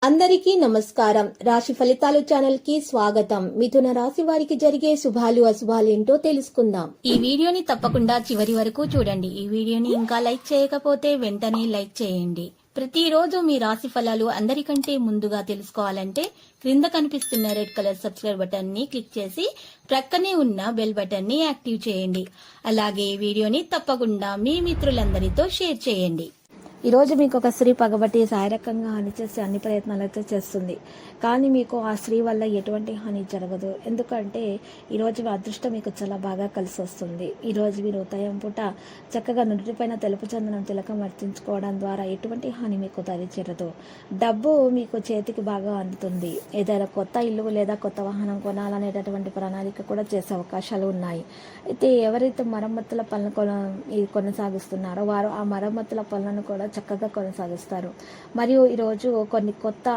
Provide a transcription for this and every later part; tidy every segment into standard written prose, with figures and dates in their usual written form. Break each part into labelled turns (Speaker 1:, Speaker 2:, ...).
Speaker 1: అందరికీ నమస్కారం. రాశి ఫలితాలు ఛానల్ కి స్వాగతం. మిథున రాశి వారికి జరిగే శుభాలు అశుభాలు ఏంటో తెలుసుకుందాం.
Speaker 2: ఈ వీడియోని తప్పకుండా చివరి వరకు చూడండి. ఈ వీడియోని ఇంకా లైక్ చేయకపోతే వెంటనే లైక్ చేయండి. ప్రతిరోజు మీ రాశి ఫలాలు అందరికంటే ముందుగా తెలుసుకోవాలంటే క్రింద కనిపిస్తున్న రెడ్ కలర్ సబ్స్క్రైబ్ బటన్ ని క్లిక్ చేసి ప్రక్కనే ఉన్న బెల్ బటన్ ని యాక్టివ్ చేయండి. అలాగే ఈ వీడియోని తప్పకుండా మీ మిత్రులందరితో షేర్ చేయండి.
Speaker 3: ఈరోజు మీకు ఒక స్త్రీ పగబట్టి శారీరకంగా హాని చేసి అన్ని ప్రయత్నాలు అయితే చేస్తుంది, కానీ మీకు ఆ స్త్రీ వల్ల ఎటువంటి హాని జరగదు. ఎందుకంటే ఈరోజు మీ అదృష్టం మీకు చాలా బాగా కలిసి వస్తుంది. ఈరోజు మీరు ఉదయం పూట చక్కగా నుడిపైన తెలుపు చందనం తిలకం వర్తించుకోవడం ద్వారా ఎటువంటి హాని మీకు దరిచేరదు. డబ్బు మీకు చేతికి బాగా అందుతుంది. ఏదైనా కొత్త ఇల్లు లేదా కొత్త వాహనం కొనాలనేటటువంటి ప్రణాళిక కూడా చేసే అవకాశాలు ఉన్నాయి. అయితే ఎవరైతే మరమ్మతుల పనులు కొనసాగిస్తున్నారో వారు ఆ మరమ్మతుల పనులను కూడా చక్కగా కొనసాగిస్తారు. మరియు ఈరోజు కొన్ని కొత్త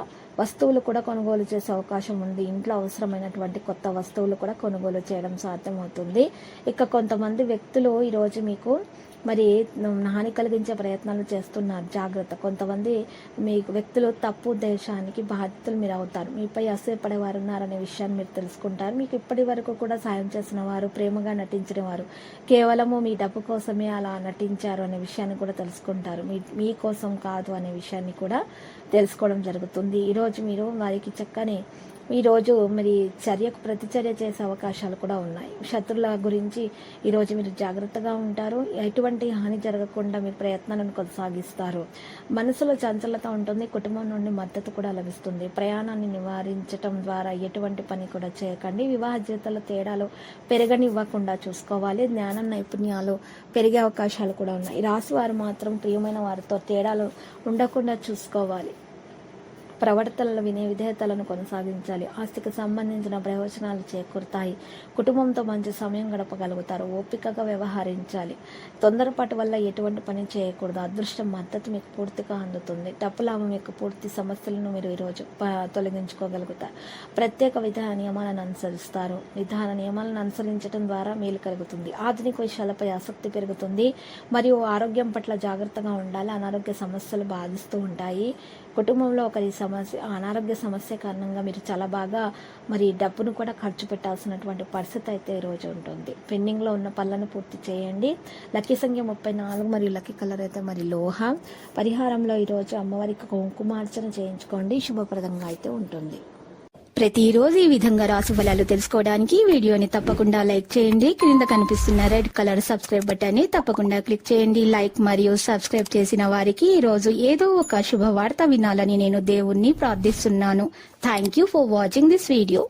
Speaker 3: వస్తువులు కూడా కొనుగోలు చేసే అవకాశం ఉంది. ఇంట్లో అవసరమైనటువంటి కొత్త వస్తువులు కూడా కొనుగోలు చేయడం సాధ్యమవుతుంది. ఇక కొంతమంది వ్యక్తులు ఈరోజు మీకు హాని కలిగించే ప్రయత్నాలు చేస్తున్నారు, జాగ్రత్త. కొంతమంది మీ వ్యక్తులు తప్పు ఉద్దేశానికి బాధితులు మీరు అవుతారు. మీపై అసూయపడే వారు ఉన్నారనే విషయాన్ని మీరు తెలుసుకుంటారు. మీకు ఇప్పటి వరకు కూడా సాయం చేసిన వారు, ప్రేమగా నటించిన వారు కేవలము మీ డబ్బు కోసమే అలా నటించారు అనే విషయాన్ని కూడా తెలుసుకుంటారు. మీ కోసం కాదు అనే విషయాన్ని కూడా తెలుసుకోవడం జరుగుతుంది. ఈరోజు మీరు వారికి చక్కని ఈరోజు చర్యకు ప్రతిచర్య చేసే అవకాశాలు కూడా ఉన్నాయి. శత్రువుల గురించి ఈరోజు మీరు జాగ్రత్తగా ఉంటారు. ఎటువంటి హాని జరగకుండా మీ ప్రయత్నాలను కొనసాగిస్తారు. మనసులో చంచలత ఉంటుంది. కుటుంబం నుండి మద్దతు కూడా లభిస్తుంది. ప్రయాణాన్ని నివారించడం ద్వారా ఎటువంటి పని కూడా చేయకండి. వివాహ జీవితంలో తేడాలు పెరగనివ్వకుండా చూసుకోవాలి. జ్ఞానం నైపుణ్యాలు పెరిగే అవకాశాలు కూడా ఉన్నాయి. రాశి వారు మాత్రం ప్రియమైన వారితో తేడాలు ఉండకుండా చూసుకోవాలి. ప్రవర్తనలు విధేయతలను కొనసాగించాలి. ఆస్తికి సంబంధించిన ప్రయోజనాలు చేకూరుతాయి. కుటుంబంతో మంచి సమయం గడపగలుగుతారు. ఓపికగా వ్యవహరించాలి. తొందరపాటు వల్ల ఎటువంటి పని చేయకూడదు. అదృష్టం మద్దతు మీకు పూర్తిగా అందుతుంది. డబ్బు లాభం యొక్క పూర్తి సమస్యలను మీరు ఈరోజు తొలగించుకోగలుగుతారు. ప్రత్యేక విధాన నియమాలను అనుసరిస్తారు. విధాన నియమాలను అనుసరించడం ద్వారా మేలు కలుగుతుంది. ఆధునిక విషయాలపై ఆసక్తి పెరుగుతుంది. మరియు ఆరోగ్యం పట్ల జాగ్రత్తగా ఉండాలి. అనారోగ్య సమస్యలు బాధిస్తూ ఉంటాయి. కుటుంబంలో ఒకరి అనారోగ్య సమస్య కారణంగా మీరు చాలా బాగా డబ్బును కూడా ఖర్చు పెట్టాల్సినటువంటి పరిస్థితి అయితే ఈరోజు ఉంటుంది. పెండింగ్లో ఉన్న పనులను పూర్తి చేయండి. లక్కీ సంఖ్య 34 మరియు లక్కీ కలర్ అయితే లోహ. పరిహారంలో ఈరోజు అమ్మవారికి కుంకుమార్చన చేయించుకోండి. శుభప్రదంగా అయితే ఉంటుంది.
Speaker 2: ప్రతిరోజు ఈ విధంగా రాశి ఫలాలు తెలుసుకోవడానికి వీడియోని తప్పకుండా లైక్ చేయండి. క్రింద కనిపిస్తున్న రెడ్ కలర్ సబ్స్క్రైబ్ బటన్ ని తప్పకుండా క్లిక్ చేయండి. లైక్ మరియు సబ్స్క్రైబ్ చేసిన వారికి ఈ రోజు ఏదో ఒక శుభవార్త వినాలని నేను దేవుణ్ణి ప్రార్థిస్తున్నాను. Thank you for watching this video.